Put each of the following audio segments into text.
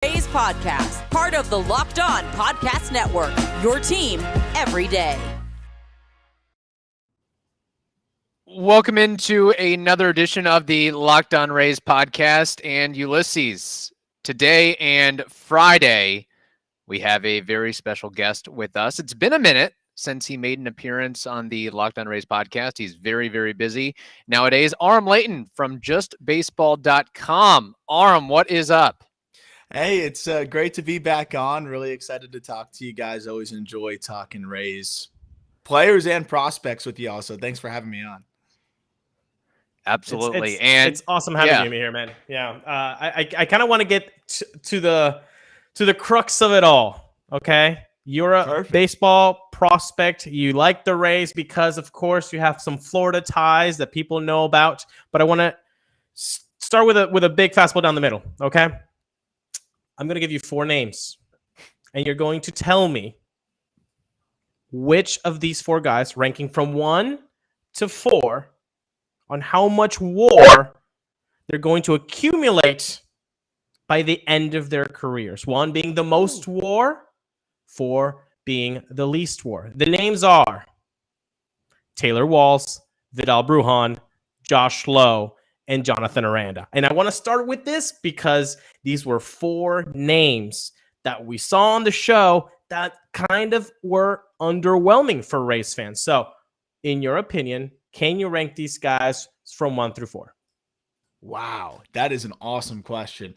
Rays podcast, part of the Locked On Podcast Network, your team every day. Welcome into another edition of the Locked On Rays podcast. And Ulises, today and Friday, we have a very special guest with us. It's been a minute since he made an appearance on the Locked On Rays podcast. He's very, very busy nowadays. Aram Leighton from justbaseball.com. Aram, what is up? Hey, it's great to be back on. Really excited to talk to you guys. Always enjoy talking Rays players and prospects with y'all. So thanks for having me on. Absolutely. It's awesome having you here, man. Yeah. I kind of want to get to the crux of it all. Okay. You're a Perfect. baseball prospect. You like the Rays because, of course, you have some Florida ties that people know about. But I want to start with a big fastball down the middle. Okay. I'm going to give you 4 names, and you're going to tell me which of these 4 guys, ranking from 1 to 4, on how much WAR they're going to accumulate by the end of their careers. 1 being the most WAR, 4 being the least WAR. The names are Taylor Walls, Vidal Bruján, Josh Lowe, and Jonathan Aranda. And I want to start with this because these were 4 names that we saw on the show that kind of were underwhelming for Rays fans. So, in your opinion, can you rank these guys from 1 through 4? Wow, that is an awesome question.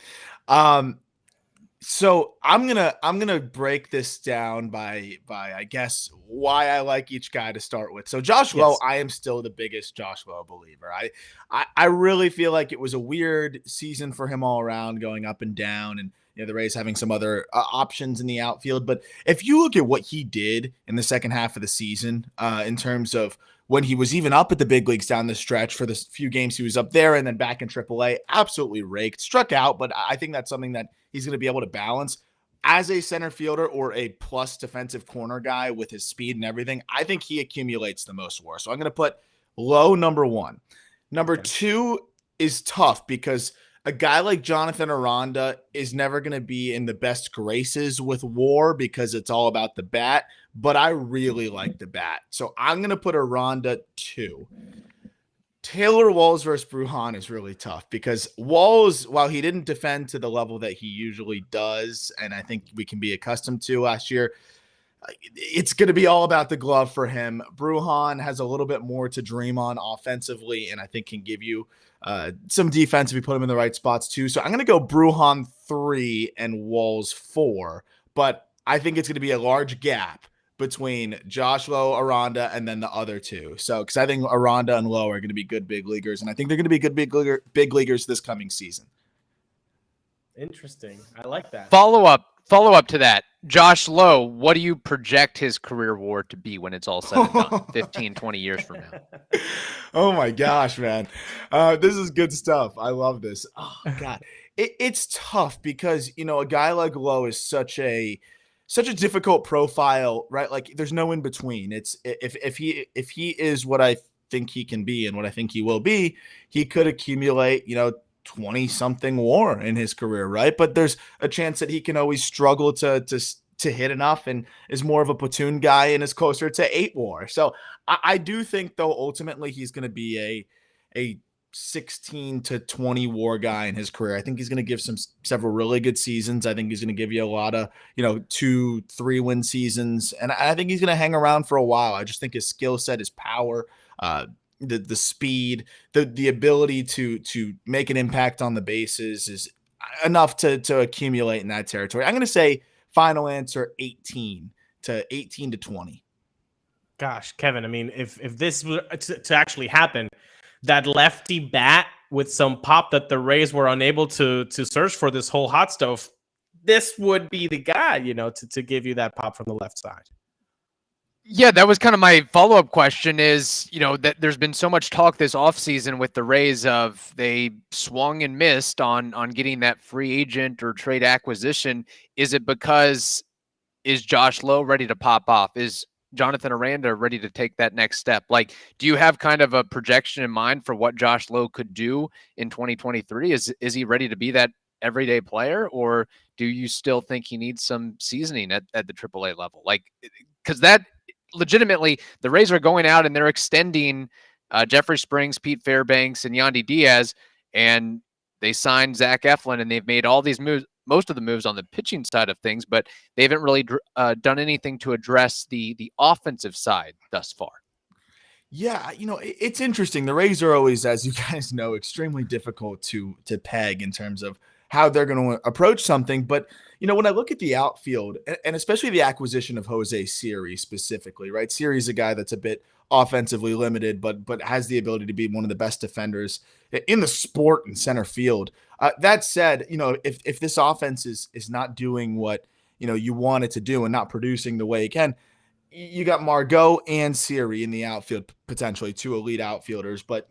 So I'm gonna break this down by I guess why I like each guy to start with. So Josh Lowe, I am still the biggest Josh Lowe believer. I really feel like it was a weird season for him all around, going up and down, and the Rays having some other options in the outfield. But if you look at what he did in the second half of the season, in terms of when he was even up at the big leagues down the stretch for the few games he was up there and then back in AAA, absolutely raked, struck out. But I think that's something that he's going to be able to balance as a center fielder or a plus defensive corner guy with his speed and everything. I think he accumulates the most WAR. So I'm going to put Lowe number 1. Number 2 is tough because a guy like Jonathan Aranda is never going to be in the best graces with WAR because it's all about the bat, but I really like the bat. So I'm going to put Aranda 2. Taylor Walls versus Bruján is really tough because Walls, while he didn't defend to the level that he usually does, and I think we can be accustomed to last year, it's going to be all about the glove for him. Bruján has a little bit more to dream on offensively, and I think can give you some defense if you put him in the right spots too. So I'm going to go Bruján 3 and Walls 4, but I think it's going to be a large gap between Josh Lowe, Aranda, and then the other 2. So, because I think Aranda and Lowe are going to be good big leaguers, and I think they're going to be good big leaguers this coming season. Interesting. I like that. Follow up to that. Josh Lowe, what do you project his career WAR to be when it's all said and done, 15, 20 years from now? Oh my gosh, man. This is good stuff. I love this. Oh God. It's tough because, a guy like Lowe is such a difficult profile, right? Like there's no in between. It's if he is what I think he can be and what I think he will be, he could accumulate, 20 something WAR in his career, right? But there's a chance that he can always struggle to hit enough and is more of a platoon guy and is closer to 8 WAR. So I do think though ultimately he's going to be a 16 to 20 WAR guy in his career. I think he's going to give several really good seasons. I think he's going to give you a lot of 2-3 win seasons, and I think he's going to hang around for a while. I just think his skill set, his power, the speed, the ability to make an impact on the bases is enough to accumulate in that territory. I'm going to say final answer 18 to 20. Gosh, Kevin, I mean, if this were to actually happen, that lefty bat with some pop that the Rays were unable to search for this whole hot stove, this would be the guy, to give you that pop from the left side. Yeah, that was kind of my follow-up question is, that there's been so much talk this offseason with the Rays of they swung and missed on getting that free agent or trade acquisition. Is it because is Josh Lowe ready to pop off? Is Jonathan Aranda ready to take that next step? Like, do you have kind of a projection in mind for what Josh Lowe could do in 2023? Is he ready to be that everyday player, or do you still think he needs some seasoning at the AAA level? Like, because that legitimately, the Rays are going out and they're extending Jeffrey Springs, Pete Fairbanks, and Yandy Diaz, and they signed Zach Eflin, and they've made all these moves, most of the moves on the pitching side of things, but they haven't really done anything to address the offensive side thus far. Yeah, it's interesting. The Rays are always, as you guys know, extremely difficult to peg in terms of how they're going to approach something. But, when I look at the outfield, and especially the acquisition of Jose Siri specifically, right? Siri's a guy that's a bit offensively limited, but has the ability to be one of the best defenders in the sport in center field. That said, if this offense is not doing what, you want it to do and not producing the way it can, you got Margot and Siri in the outfield, potentially two elite outfielders. But,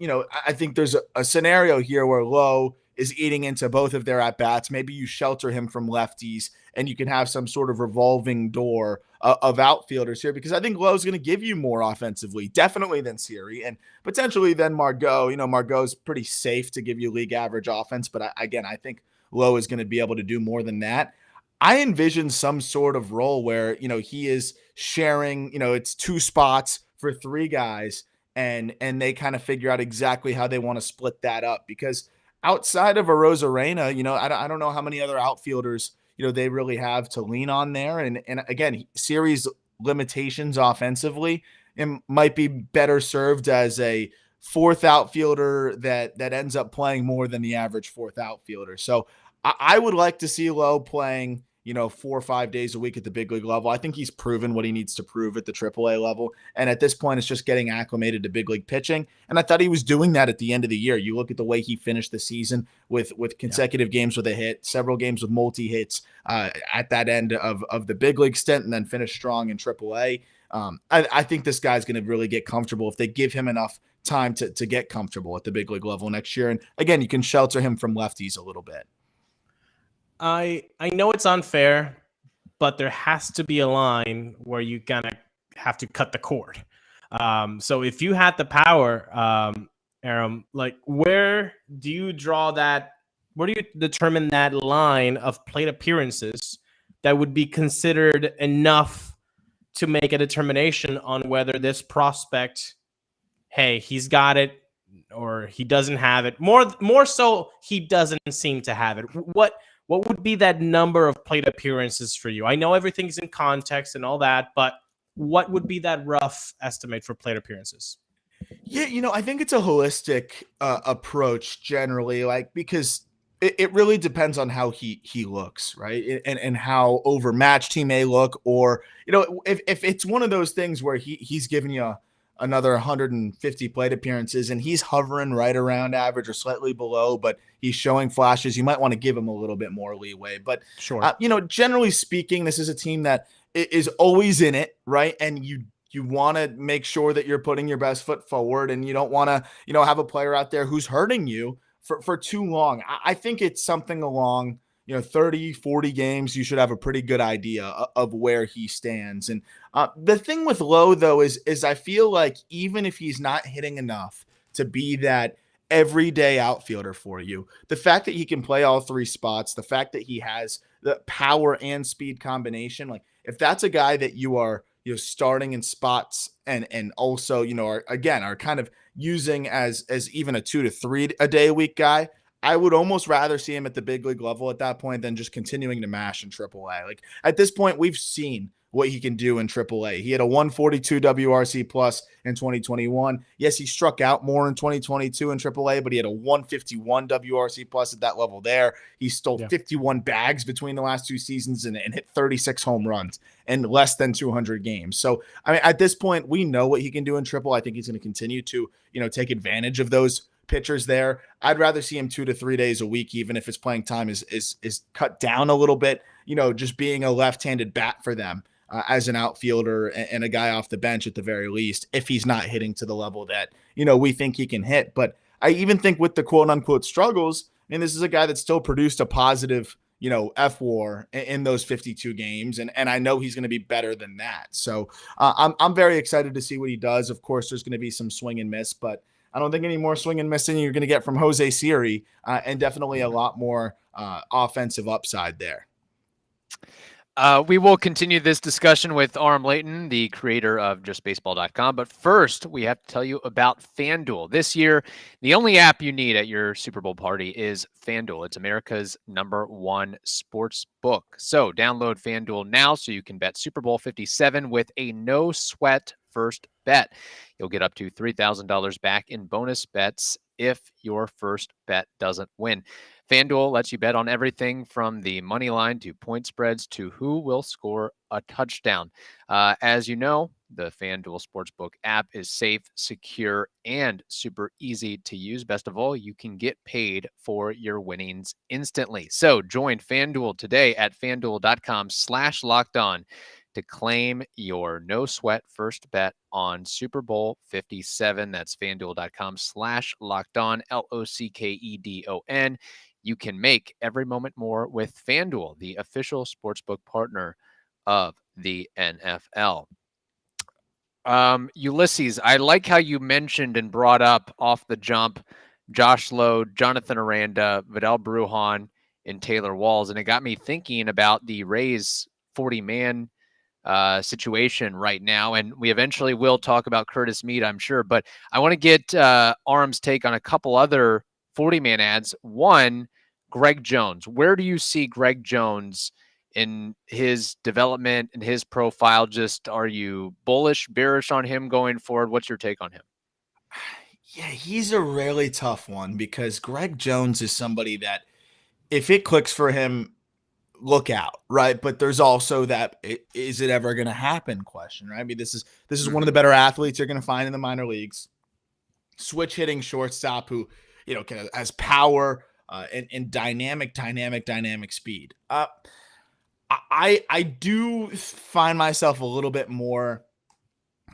I think there's a scenario here where Lowe is eating into both of their at-bats. Maybe you shelter him from lefties and you can have some sort of revolving door of outfielders here, because I think Lowe's going to give you more offensively, definitely than Siri, and potentially than Margot. Margot's pretty safe to give you league average offense, but I think Lowe is going to be able to do more than that. I envision some sort of role where, he is sharing, it's two spots for three guys, and they kind of figure out exactly how they want to split that up, because outside of a Rosarena, I don't know how many other outfielders, they really have to lean on there. And again, Siri's limitations offensively, it might be better served as a fourth outfielder that ends up playing more than the average fourth outfielder. So I would like to see Lowe playing, 4 or 5 days a week at the big league level. I think he's proven what he needs to prove at the AAA level. And at this point, it's just getting acclimated to big league pitching. And I thought he was doing that at the end of the year. You look at the way he finished the season with consecutive games with a hit, several games with multi-hits at that end of the big league stint, and then finished strong in AAA. I think this guy's going to really get comfortable if they give him enough time to get comfortable at the big league level next year. And again, you can shelter him from lefties a little bit. I know it's unfair, but there has to be a line where you kind of have to cut the cord. So if you had the power, Aram, like, where do you draw that? Where do you determine that line of plate appearances that would be considered enough to make a determination on whether this prospect, hey, he's got it or he doesn't have it? More so, he doesn't seem to have it. What would be that number of plate appearances for you? I know everything's in context and all that, but what would be that rough estimate for plate appearances? Yeah, I think it's a holistic approach generally, because it really depends on how he looks, right? And how overmatched he may look, or, if it's one of those things where he's giving you another 150 plate appearances and he's hovering right around average or slightly below, but he's showing flashes, you might want to give him a little bit more leeway. But sure, generally speaking, this is a team that is always in it, right? And you want to make sure that you're putting your best foot forward, and you don't want to, have a player out there who's hurting you for too long. I think it's something along, 30, 40 games, you should have a pretty good idea of where he stands. And the thing with Lowe, though, is I feel like even if he's not hitting enough to be that everyday outfielder for you, the fact that he can play all three spots, the fact that he has the power and speed combination, like, if that's a guy that you are, starting in spots and also, are kind of using as even a 2 to 3 a day a week guy, I would almost rather see him at the big league level at that point than just continuing to mash in AAA. Like, at this point, we've seen what he can do in AAA. He had a 142 WRC plus in 2021. Yes, he struck out more in 2022 in AAA, but he had a 151 WRC plus at that level there. He stole 51 bags between the last two seasons and hit 36 home runs in less than 200 games. So, I mean, at this point, we know what he can do in AAA. I think he's going to continue to, take advantage of those pitchers there. I'd rather see him 2 to 3 days a week, even if his playing time is cut down a little bit, just being a left-handed bat for them as an outfielder and a guy off the bench at the very least, if he's not hitting to the level that, we think he can hit. But I even think with the quote unquote struggles, I mean, this is a guy that still produced a positive, FWAR in those 52 games. And I know he's going to be better than that. So I'm very excited to see what he does. Of course, there's going to be some swing and miss, but I don't think any more swing and miss than you're going to get from Jose Siri, and definitely a lot more offensive upside there. We will continue this discussion with Aram Leighton, the creator of JustBaseball.com. But first, we have to tell you about FanDuel. This year, the only app you need at your Super Bowl party is FanDuel. It's America's #1 sports book. So download FanDuel now so you can bet Super Bowl 57 with a no-sweat first bet. You'll get up to $3,000 back in bonus bets if your first bet doesn't win. FanDuel lets you bet on everything from the money line to point spreads to who will score a touchdown. As you know, the FanDuel Sportsbook app is safe, secure, and super easy to use. Best of all, you can get paid for your winnings instantly. So join FanDuel today at FanDuel.com/lockedon to claim your no sweat first bet on Super Bowl 57. That's FanDuel.com/lockedon, LOCKEDON. You can make every moment more with FanDuel, the official sportsbook partner of the NFL. Ulises, I like how you mentioned and brought up off the jump Josh Lowe, Jonathan Aranda, Vidal Bruján, and Taylor Walls. And it got me thinking about the Rays 40-man situation right now. And we eventually will talk about Curtis Mead, I'm sure. But I want to get Aram's take on a couple other 40-man ads. One, Greg Jones. Where do you see Greg Jones in his development and his profile? Just, are you bullish, bearish on him going forward? What's your take on him? Yeah, he's a really tough one because Greg Jones is somebody that if it clicks for him, look out, right? But there's also that is it ever going to happen question, right? I mean, this is one of the better athletes you're going to find in the minor leagues. Switch hitting shortstop who, has power and dynamic speed. I do find myself a little bit more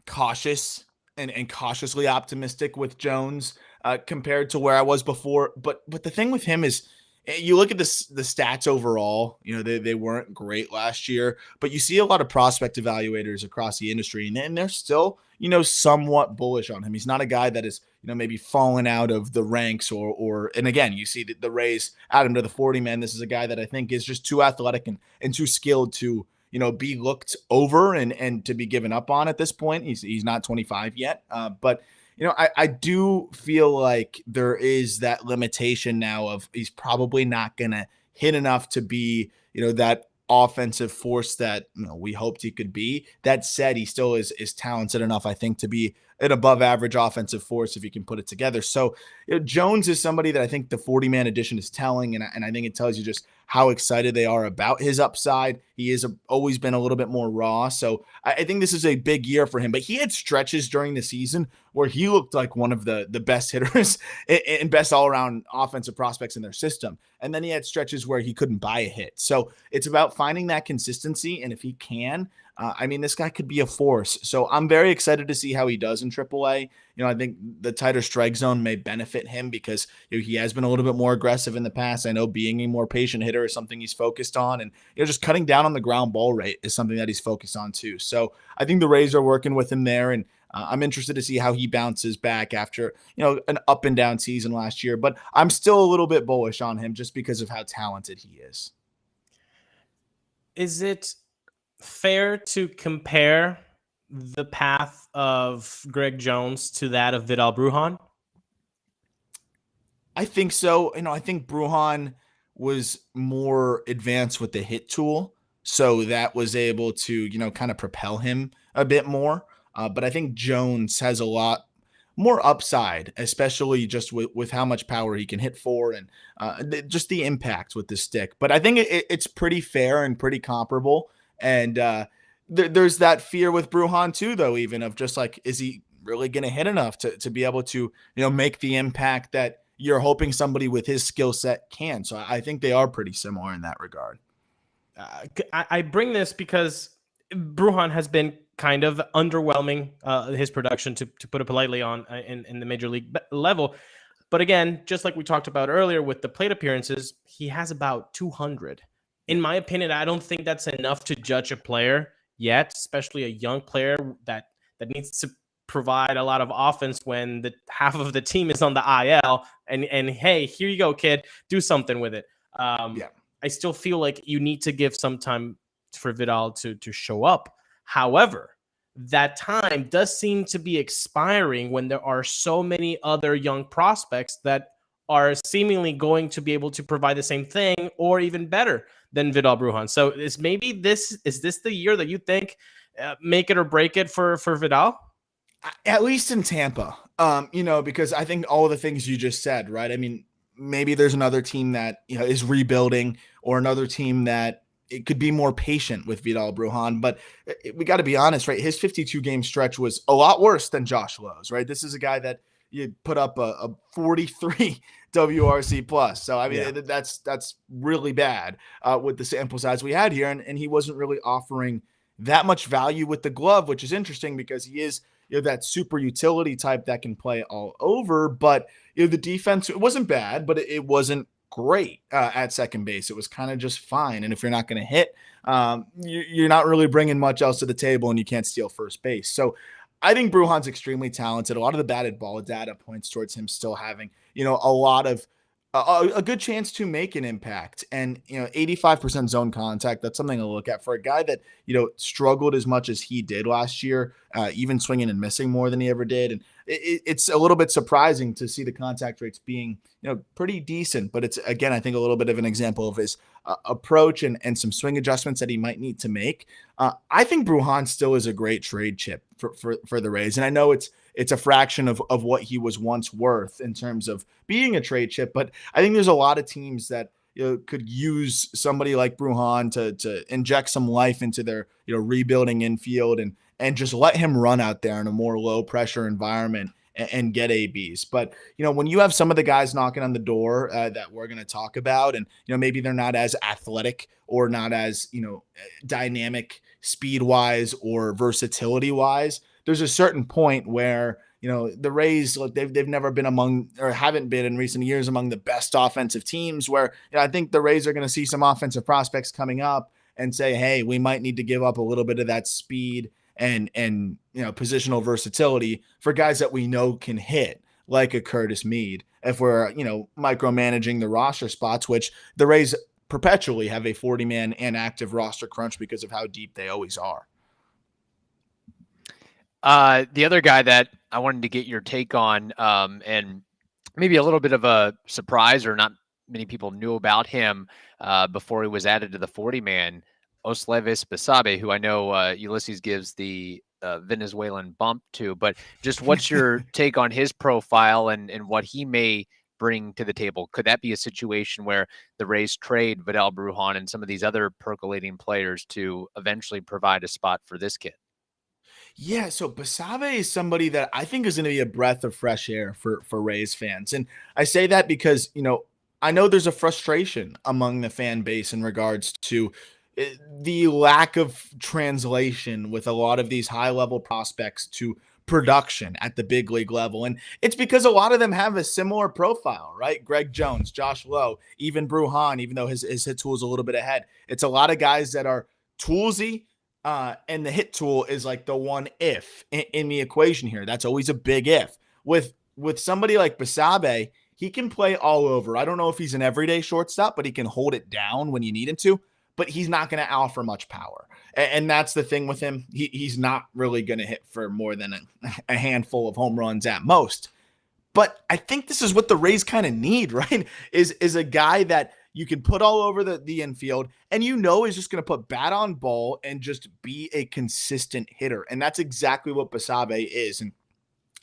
cautious and cautiously optimistic with Jones compared to where I was before. But the thing with him is, you look at the stats overall, they weren't great last year, but you see a lot of prospect evaluators across the industry, and they're still, somewhat bullish on him. He's not a guy that is, maybe fallen out of the ranks and again, you see the Rays add him to the 40-man. This is a guy that I think is just too athletic and too skilled to, be looked over and to be given up on at this point. He's not 25 yet, but I do feel like there is that limitation now of he's probably not going to hit enough to be, that offensive force that we hoped he could be. That said, he still is talented enough, I think, to be an above average offensive force if he can put it together. So Jones is somebody that I think the 40-man edition is telling, and I think it tells you just how excited they are about his upside. He has always been a little bit more raw. So I think this is a big year for him, but he had stretches during the season where he looked like one of the best hitters and best all-around offensive prospects in their system. And then he had stretches where he couldn't buy a hit. So it's about finding that consistency. And if he can, this guy could be a force. So I'm very excited to see how he does in AAA. I think the tighter strike zone may benefit him because he has been a little bit more aggressive in the past. I know being a more patient hitter is something he's focused on, and just cutting down on the ground ball rate is something that he's focused on too. So I think the Rays are working with him there, and I'm interested to see how he bounces back after an up and down season last year. But I'm still a little bit bullish on him just because of how talented he is. Is it fair to compare the path of Greg Jones to that of Vidal Bruján? I think so. I think Bruján was more advanced with the hit tool, so that was able to, kind of propel him a bit more. But I think Jones has a lot more upside, especially just with how much power he can hit for and just the impact with the stick. But I think it's pretty fair and pretty comparable. And there's that fear with Bruján too, though, even of just like, is he really going to hit enough to be able to, make the impact that you're hoping somebody with his skill set can. So I think they are pretty similar in that regard. I bring this because Bruján has been kind of underwhelming his production, to put it politely, on in the major league level. But again, just like we talked about earlier with the plate appearances, he has about 200. In my opinion, I don't think that's enough to judge a player yet, especially a young player that needs to provide a lot of offense when the half of the team is on the IL. And hey, here you go, kid, do something with it. I still feel like you need to give some time for Vidal to show up. However, that time does seem to be expiring when there are so many other young prospects that are seemingly going to be able to provide the same thing or even better than Vidal Bruján. So is this the year that you think make it or break it for Vidal? At least in Tampa, because I think all the things you just said, right? I mean, maybe there's another team that is rebuilding, or another team that it could be more patient with Vidal Bruján. But we got to be honest, right? His 52 game stretch was a lot worse than Josh Lowe's, right? This is a guy that you put up a 43 WRC plus. So I mean, that's really bad with the sample size we had here, and he wasn't really offering that much value with the glove, which is interesting because he is that super utility type that can play all over. But the defense, it wasn't bad, but it wasn't great at second base. It was kind of just fine. And if you're not going to hit, you're not really bringing much else to the table, and you can't steal first base. So I think Bruján's extremely talented. A lot of the batted ball data points towards him still having, a lot of a good chance to make an impact. And 85% zone contact, that's something to look at for a guy that struggled as much as he did last year, even swinging and missing more than he ever did. And it's a little bit surprising to see the contact rates being pretty decent. But it's, again, I think a little bit of an example of his approach and some swing adjustments that he might need to make. I think Bruján still is a great trade chip for the Rays. And I know it's a fraction of what he was once worth in terms of being a trade chip, but I think there's a lot of teams that could use somebody like Bruján to inject some life into their rebuilding infield and just let him run out there in a more low pressure environment and get ABs. But when you have some of the guys knocking on the door that we're going to talk about, and maybe they're not as athletic or not as dynamic speed wise or versatility wise, there's a certain point where the Rays, look, they've never been among, or haven't been in recent years, among the best offensive teams, where I think the Rays are going to see some offensive prospects coming up and say, hey, we might need to give up a little bit of that speed and positional versatility for guys that we know can hit, like a Curtis Mead, if we're micromanaging the roster spots, which the Rays perpetually have a 40-man inactive roster crunch because of how deep they always are. The other guy that I wanted to get your take on, and maybe a little bit of a surprise, or not many people knew about him before he was added to the 40-man, Ulises Basabe, who I know Ulises gives the Venezuelan bump to. But just what's your take on his profile and what he may bring to the table? Could that be a situation where the Rays trade Vidal Bruján and some of these other percolating players to eventually provide a spot for this kid? Yeah, so Basabe is somebody that I think is going to be a breath of fresh air for Rays fans. And I say that because, I know there's a frustration among the fan base in regards to the lack of translation with a lot of these high-level prospects to production at the big league level. And it's because a lot of them have a similar profile, right? Greg Jones, Josh Lowe, even Bruján, even though his hit tool is a little bit ahead. It's a lot of guys that are toolsy, and the hit tool is like the one if in the equation here. That's always a big if. With somebody like Basabe, he can play all over. I don't know if he's an everyday shortstop, but he can hold it down when you need him to. But he's not going to offer much power. And that's the thing with him. He's not really going to hit for more than a handful of home runs at most. But I think this is what the Rays kind of need, right? Is a guy that you can put all over the infield and is just going to put bat on ball and just be a consistent hitter. And that's exactly what Basabe is. And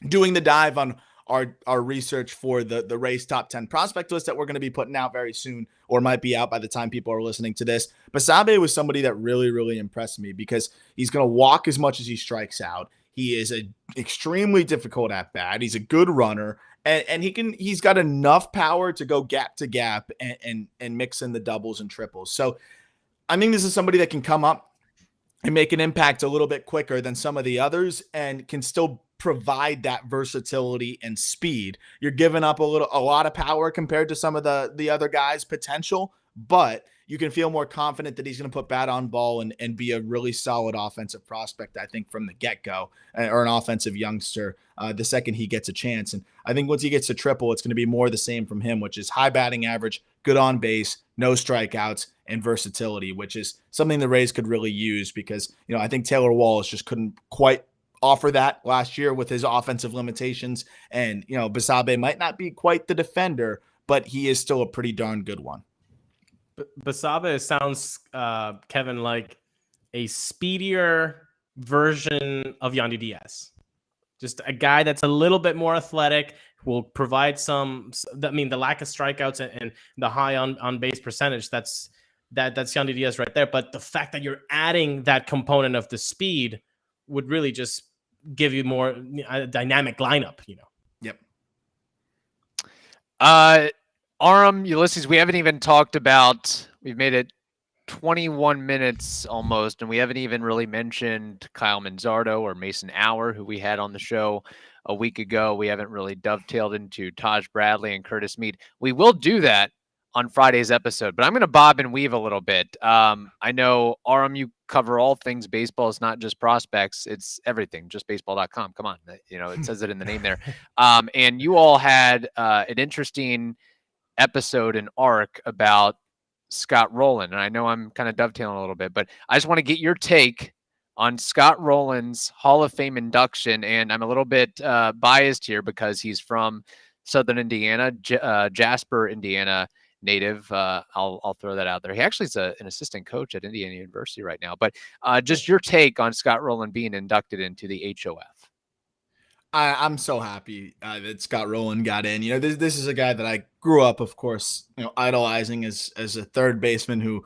doing the dive on our research for the Rays top 10 prospect list that we're going to be putting out very soon, or might be out by the time people are listening to this, Basabe was somebody that really, really impressed me because he's going to walk as much as he strikes out. He is an extremely difficult at bat. He's a good runner, and he's got enough power to go gap to gap and mix in the doubles and triples. So I think this is somebody that can come up and make an impact a little bit quicker than some of the others and can still provide that versatility and speed. You're giving up a lot of power compared to some of the other guys' potential, but you can feel more confident that he's going to put bat on ball and be a really solid offensive prospect, I think, from the get-go, or an offensive youngster the second he gets a chance. And I think once he gets to triple, it's going to be more the same from him, which is high batting average, good on base, no strikeouts, and versatility, which is something the Rays could really use because, I think Taylor Walls just couldn't quite offer that last year with his offensive limitations. And, Basabe might not be quite the defender, but he is still a pretty darn good one. Basabe sounds, Kevin, like a speedier version of Yandy Diaz. Just a guy that's a little bit more athletic, will provide the lack of strikeouts and the high on base percentage, that's Yandy Diaz right there. But the fact that you're adding that component of the speed would really just give you more a dynamic lineup, Yep. Aram, Ulises, we haven't even talked about, we've made it 21 minutes almost, and we haven't even really mentioned Kyle Manzardo or Mason Auer, who we had on the show a week ago. We haven't really dovetailed into Taj Bradley and Curtis Mead. We will do that on Friday's episode, but I'm going to bob and weave a little bit. I know, Aram, you cover all things baseball. It's not just prospects. It's everything, just baseball.com. Come on. It says it in the name there. And you all had an interesting episode and arc about Scott Rowland. And I know I'm kind of dovetailing a little bit, but I just want to get your take on Scott Rowland's Hall of Fame induction. And I'm a little bit biased here because he's from Southern Indiana, Jasper, Indiana native. I'll throw that out there. He actually is an assistant coach at Indiana University right now, but just your take on Scott Rowland being inducted into the HOF. I'm so happy that Scott Rowland got in. This is a guy that I grew up, of course, idolizing as a third baseman who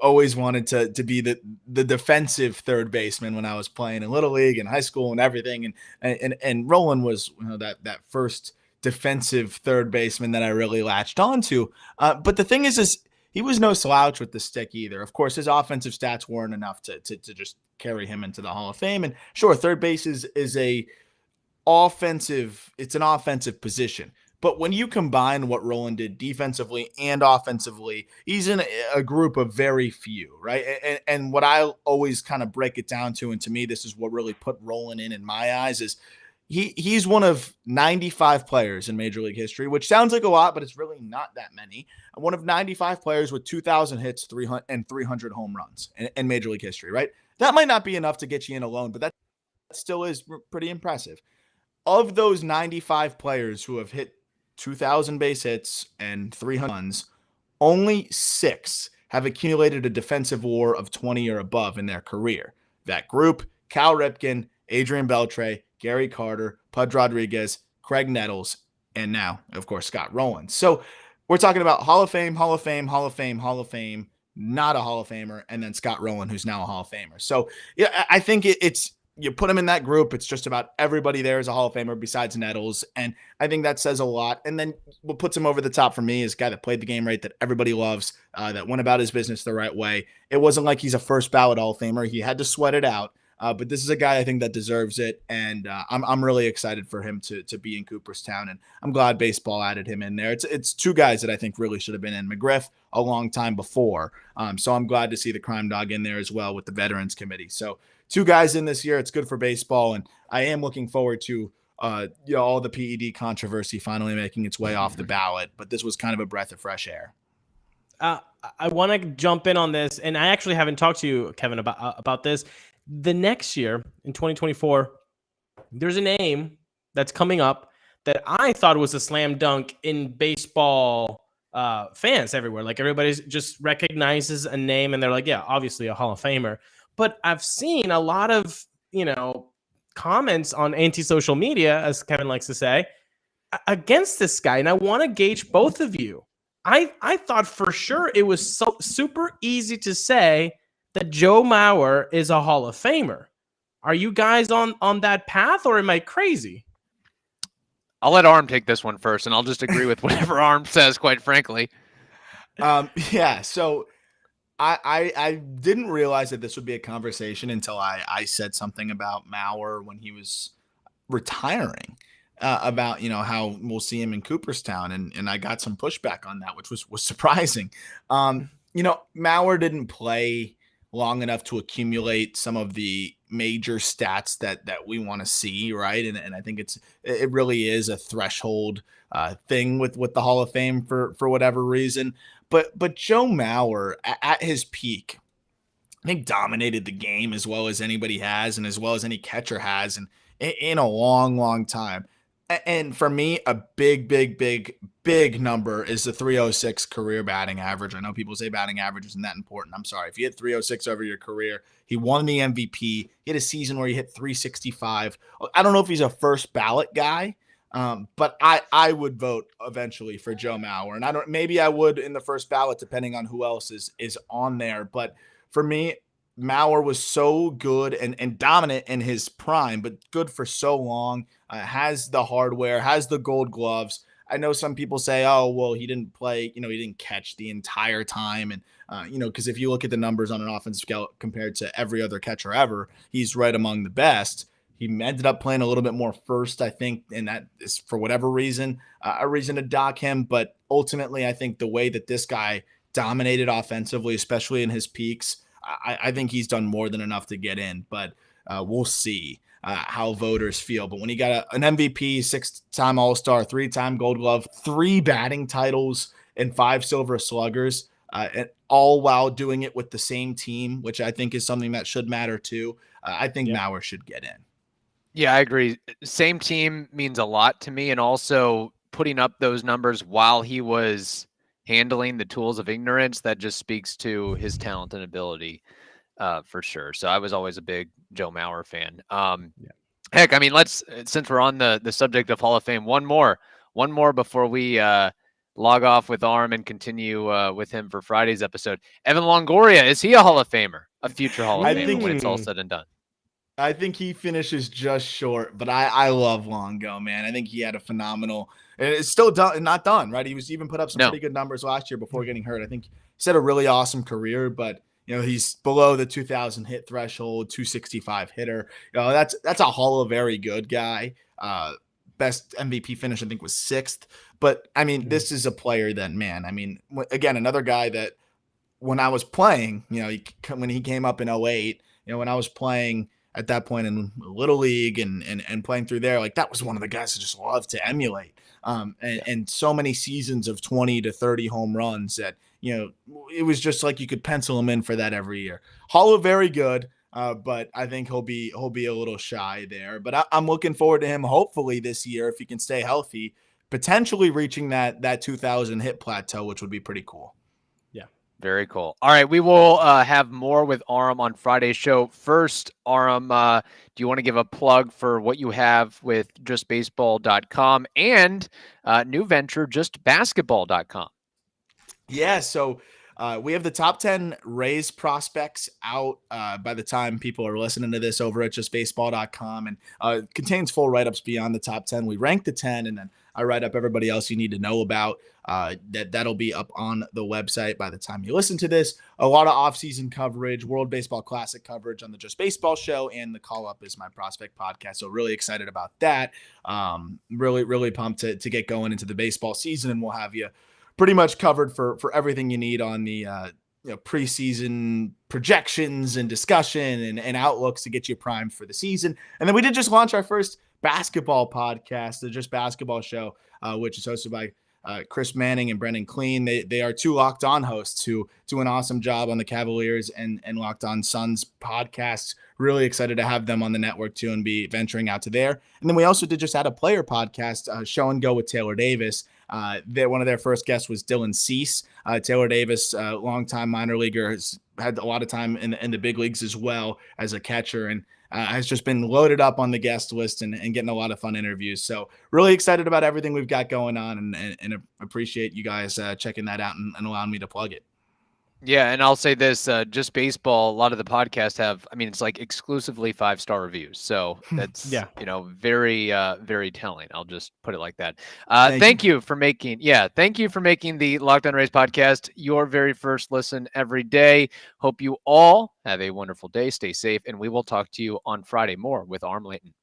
always wanted to be the defensive third baseman when I was playing in Little League and high school and everything. And Rowland was that first defensive third baseman that I really latched onto. But the thing is he was no slouch with the stick either. Of course, his offensive stats weren't enough to just carry him into the Hall of Fame. And sure, third base is an offensive position. But when you combine what Rowland did defensively and offensively, he's in a group of very few, right? And what I always kind of break it down to, and to me, this is what really put Rowland in my eyes, is he's one of 95 players in Major League history, which sounds like a lot, but it's really not that many. One of 95 players with 2,000 hits, 300 home runs in Major League history, right? That might not be enough to get you in alone, but that still is pretty impressive. Of those 95 players who have hit 2,000 base hits and 300 runs, only 6 have accumulated a defensive WAR of 20 or above in their career. That group: Cal Ripken, Adrian Beltre, Gary Carter, Pudge Rodriguez, Craig Nettles, and now, of course, Scott Rowland. So we're talking about Hall of Fame, Hall of Fame, Hall of Fame, Hall of Fame, not a Hall of Famer, and then Scott Rowland, who's now a Hall of Famer. So yeah, I think it's you put him in that group, it's just about everybody there is a Hall of Famer besides Nettles. And I think that says a lot. And then what puts him over the top for me is a guy that played the game right, that everybody loves, that went about his business the right way. It wasn't like he's a first ballot Hall of Famer. He had to sweat it out. But this is a guy I think that deserves it. And I'm really excited for him to be in Cooperstown. And I'm glad baseball added him in there. It's 2 guys that I think really should have been in. McGriff a long time before. So I'm glad to see the Crime Dog in there as well with the Veterans Committee. So 2 guys in this year. It's good for baseball. And I am looking forward to all the PED controversy finally making its way off the ballot. But this was kind of a breath of fresh air. I want to jump in on this. And I actually haven't talked to you, Kevin, about this. The next year, in 2024, there's a name that's coming up that I thought was a slam dunk in baseball fans everywhere. Like, everybody just recognizes a name and they're like, yeah, obviously a Hall of Famer. But I've seen a lot of, comments on anti-social media, as Kevin likes to say, against this guy. And I want to gauge both of you. I thought for sure it was so super easy to say that Joe Mauer is a Hall of Famer. Are you guys on that path, or am I crazy? I'll let Aram take this one first, and I'll just agree with whatever Aram says, quite frankly. So I didn't realize that this would be a conversation until I said something about Mauer when he was retiring, about, how we'll see him in Cooperstown. And I got some pushback on that, which was surprising. Mauer didn't play long enough to accumulate some of the major stats that we want to see, right? And I think it really is a threshold thing with the Hall of Fame for whatever reason. But Joe Mauer at his peak, I think, dominated the game as well as anybody has, and as well as any catcher has, and in a long, long time. And for me, a big number is the 306 career batting average. I know people say batting average isn't that important. I'm sorry. If you hit 306 over your career, he won the MVP. He had a season where he hit 365. I don't know if he's a first ballot guy, but I would vote eventually for Joe Mauer. And maybe I would in the first ballot, depending on who else is on there. But for me, Mauer was so good and dominant in his prime, but good for so long, has the hardware, has the gold gloves. I know some people say, oh, well, he didn't play, he didn't catch the entire time. And, because if you look at the numbers on an offensive scale compared to every other catcher ever, he's right among the best. He ended up playing a little bit more first, I think, and that is for whatever reason, a reason to dock him. But ultimately, I think the way that this guy dominated offensively, especially in his peaks, I think he's done more than enough to get in, but we'll see how voters feel. But when you got an MVP, 6-time All-Star, 3-time Gold Glove, 3 batting titles, and 5 Silver Sluggers, and all while doing it with the same team, which I think is something that should matter too, I think Mauer should get in. Yeah, I agree. Same team means a lot to me, and also putting up those numbers while he was handling the tools of ignorance, that just speaks to his talent and ability, for sure. So I was always a big Joe Mauer fan. Heck, I mean, since we're on the subject of Hall of Fame, one more before we log off with Aram and continue with him for Friday's episode. Evan Longoria, is he a Hall of Famer, a future Hall of Famer when it's all said and done? I think he finishes just short, but I love Longo, man. I think he had a phenomenal, and it's still not done, right? He was even put up some pretty good numbers last year before getting hurt. I think he's had a really awesome career, but he's below the 2,000 hit threshold, 265 hitter. That's a Hall of very good guy. Best MVP finish, I think, was 6th. But I mean, this is a player that, man, I mean, again, another guy that when I was playing, when he came up in 08, when I was playing at that point in Little League and playing through there, like, that was one of the guys I just loved to emulate. And so many seasons of 20 to 30 home runs that, it was just like you could pencil him in for that every year. Hall of very good, but I think he'll be a little shy there. But I'm looking forward to him, hopefully this year, if he can stay healthy, potentially reaching that 2,000 hit plateau, which would be pretty cool. Very cool. All right, we will have more with Aram on Friday's show. First, Aram, do you want to give a plug for what you have with justbaseball.com and new venture, justbasketball.com? Yeah, so we have the top 10 Rays prospects out by the time people are listening to this over at justbaseball.com, and contains full write-ups beyond the top 10. We rank the 10, and then I write up everybody else you need to know about. That'll be up on the website by the time you listen to this. A lot of off-season coverage, World Baseball Classic coverage on the Just Baseball show, and the Call Up is my prospect podcast. So really excited about that. Really pumped to get going into the baseball season, and we'll have you pretty much covered for everything you need on the preseason projections and discussion and outlooks to get you primed for the season. And then we did just launch our first basketball podcast, the Just Basketball Show, which is hosted by Chris Manning and Brendan Clean. They are 2 Locked On hosts who do an awesome job on the Cavaliers and Locked On Suns podcasts. Really excited to have them on the network too and be venturing out to there. And then we also did just add a player podcast, Show and Go with Taylor Davis. One of their first guests was Dylan Cease. Taylor Davis, longtime minor leaguer, has had a lot of time in the big leagues as well as a catcher, and has just been loaded up on the guest list and getting a lot of fun interviews. So really excited about everything we've got going on, and appreciate you guys checking that out and allowing me to plug it. Yeah, and I'll say this, Just Baseball, a lot of the podcasts have, I mean, it's like exclusively 5-star reviews. So that's, very, very telling. I'll just put it like that. Thank you for making the Locked On Rays podcast your very first listen every day. Hope you all have a wonderful day. Stay safe, and we will talk to you on Friday more with Aram Leighton.